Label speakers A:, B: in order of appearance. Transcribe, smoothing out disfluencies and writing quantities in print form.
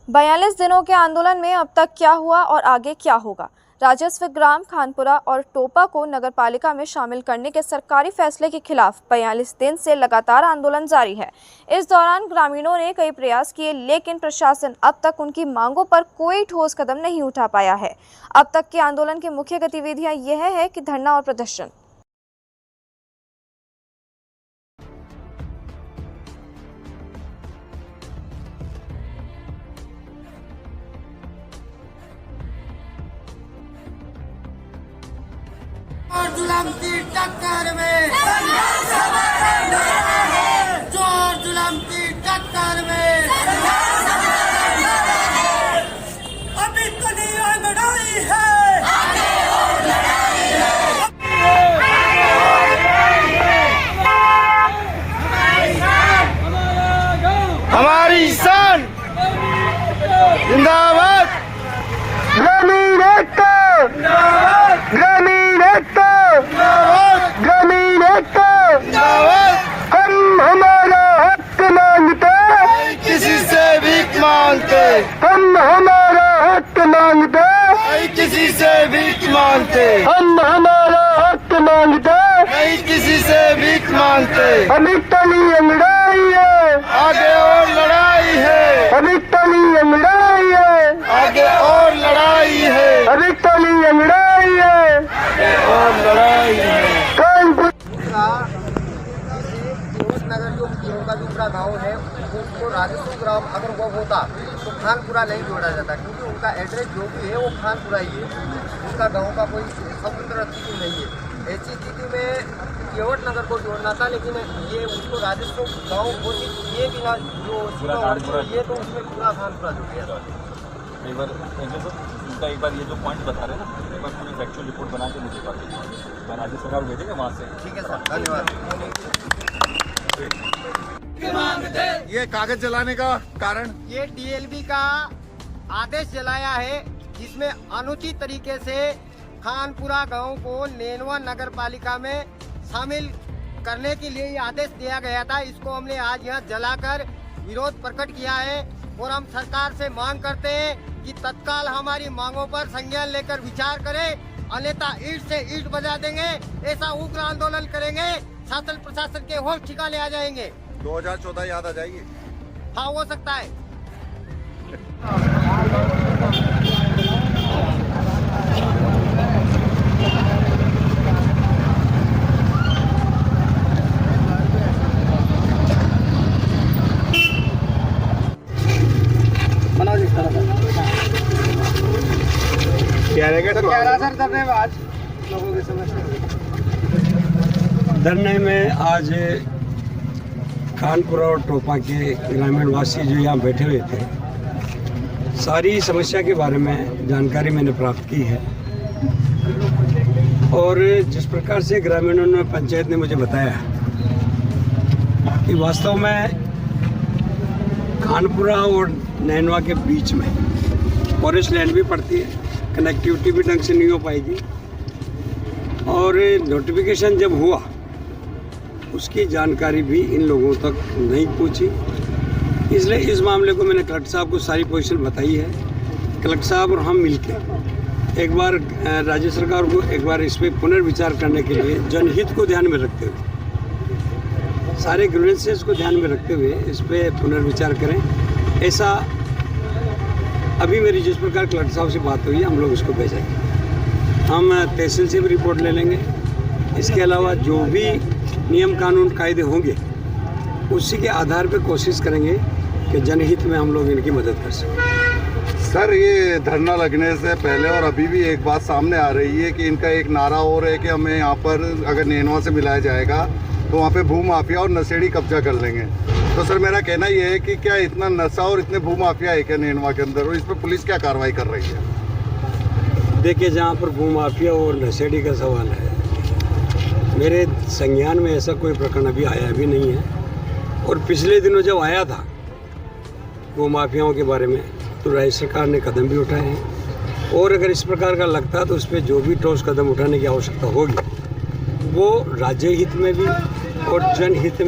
A: 42 दिनों के आंदोलन में अब तक क्या हुआ और आगे क्या होगा। राजस्व ग्राम खानपुरा और टोपा को नगरपालिका में शामिल करने के सरकारी फैसले के खिलाफ 42 दिन से लगातार आंदोलन जारी है। इस दौरान ग्रामीणों ने कई प्रयास किए, लेकिन प्रशासन अब तक उनकी मांगों पर कोई ठोस कदम नहीं उठा पाया है। अब तक के आंदोलन की मुख्य गतिविधियां यह है कि धरना और प्रदर्शन।
B: और जुल्म की टक्कर में जोर जुल्म की टक्कर में अभी तो नहीं लड़ाई है,
C: हमारी शान जिंदाबाद। ग्रामीण एकता, ग्रामीण एकता, ग्रामीण एकता। हम हमारा हक मांगते, किसी से भीख मांगते। हम हमारा हक मांगते, किसी से भीख मांगते। हम हमारा हक मांगते, नहीं किसी से भीख मांगते। अभी तली लड़ाई है, आगे और लड़ाई है। अभी तली लड़ाई है, आगे और लड़ाई है। अभी तली लड़ाई है, आगे और लड़ाई है।
D: नगर जो का दूसरा गांव है उसको राजस्व ग्राम अगर वो होता तो खानपुरा नहीं जोड़ा जाता, क्योंकि उनका एड्रेस जो भी है वो खानपुरा ही है, उनका गांव का कोई स्वतंत्र अस्तित्व नहीं है। ऐसी स्थिति में केवट नगर को जोड़ना था, लेकिन ये उसको राजस्व गांव घोषित किए बिना जो ये तो उसमें पूरा खानपुरा जुड़ गया।
E: एक बार ये जो पॉइंट बता रहे हैं ना, एक बार पूरी फैक्चुअल रिपोर्ट बना के मुझे मैं राज्य सरकार भेजेंगे वहाँ से।
D: ठीक है सर, धन्यवाद।
C: ये कागज जलाने का कारण
D: ये डीएलबी का आदेश जलाया है, जिसमें अनुचित तरीके से खानपुरा गांव को नेनवा नगर पालिका में शामिल करने के लिए ये आदेश दिया गया था। इसको हमने आज यहाँ जलाकर विरोध प्रकट किया है और हम सरकार से मांग करते हैं कि तत्काल हमारी मांगों पर संज्ञान लेकर विचार करें, अन्यथा ईंट से ईंट बजा देंगे। ऐसा उग्र आंदोलन करेंगे, शासन प्रशासन के होश ठिकाने आ जाएंगे।
C: 2014 याद आ जाएगी।
D: हाँ, हो सकता है।
C: क्या रहेगा
D: सर धन्यवाद। लोगों की समस्या
F: धरने में आज खानपुरा और टोपा के ग्रामीण वासी जो यहाँ बैठे हुए थे, सारी समस्या के बारे में जानकारी मैंने प्राप्त की है और जिस प्रकार से ग्रामीणों ने, पंचायत ने मुझे बताया कि वास्तव में खानपुरा और नैनवा के बीच में फॉरेस्ट लैंड भी पड़ती है, कनेक्टिविटी भी ढंग से नहीं हो पाएगी और नोटिफिकेशन जब हुआ उसकी जानकारी भी इन लोगों तक नहीं पहुंची। इसलिए इस मामले को मैंने कलेक्टर साहब को सारी पोजीशन बताई है। कलेक्टर साहब और हम मिलकर एक बार राज्य सरकार को एक बार इस पर पुनर्विचार करने के लिए जनहित को ध्यान में रखते हुए, सारे ग्रीवेंसेस को ध्यान में रखते हुए इस पर पुनर्विचार करें। ऐसा अभी मेरी जिस प्रकार कलेक्टर साहब से बात हुई है, हम लोग इसको भेजेंगे। हम तहसील से भी रिपोर्ट ले लेंगे। इसके अलावा जो भी नियम कानून कायदे होंगे उसी के आधार पर कोशिश करेंगे कि जनहित में हम लोग इनकी मदद कर सकें।
C: सर, ये धरना लगने से पहले और अभी भी एक बात सामने आ रही है कि इनका एक नारा और है कि हमें यहाँ पर अगर नेनवा से मिलाया जाएगा तो वहाँ पे भूमाफिया और नशेड़ी कब्जा कर लेंगे। तो सर, मेरा कहना ये है कि क्या इतना नशा और इतने भूमाफिया है क्या नेनवा के अंदर, और इस पर पुलिस क्या कार्रवाई कर रही है?
F: देखिए, जहाँ पर भूमाफिया और नशेड़ी का सवाल है, मेरे संज्ञान में ऐसा कोई प्रकरण अभी आया भी नहीं है और पिछले दिनों जब आया था वो माफियाओं के बारे में तो राज्य सरकार ने कदम भी उठाए हैं और अगर इस प्रकार का लगता तो उस पर जो भी ठोस कदम उठाने की आवश्यकता होगी वो राज्य हित में भी और जनहित में